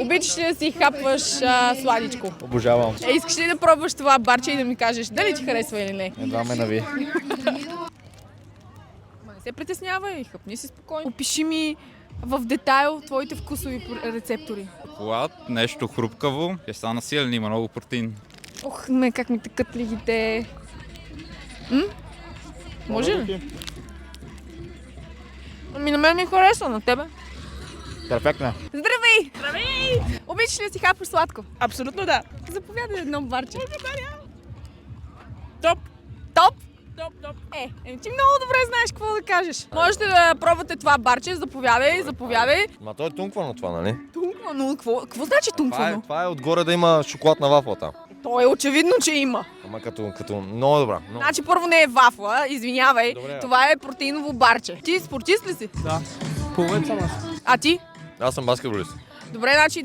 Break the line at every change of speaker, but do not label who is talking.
Обичаш ли да си хапваш сладичко?
Обожавам.
Искаш ли да пробваш това барче и да ми кажеш дали ти харесва или не?
Едва ме нави.
Не се притеснявай, хъпни си спокойно. Опиши ми в детайл твоите вкусови рецептори.
Шоколад, нещо хрупкаво, ще стана силен, има много протеин.
Ох, как ми тъкат лигите. Може ли? Ами на мен ми харесва, на тебе.
Перфектно.
Здравей! Здравей! Обичаш ли да си хапваш сладко?
Абсолютно да.
Заповядай едно барче.
Топ.
Топ?
Топ.
Ти много добре знаеш какво да кажеш. Можете да пробвате това барче, заповядай.
Ма то е тунквано това, нали?
Тунквано, какво значи тунквано?
Това е отгоре да има шоколадна вафлата.
То е очевидно, че има.
Ама като много добра. Много.
Значи първо не е вафла, извинявай.
Добре.
Това е протеиново барче. Ти спортист ли си?
Да. Плувен съм аз.
А ти?
Аз съм баскетболист.
Добре, значи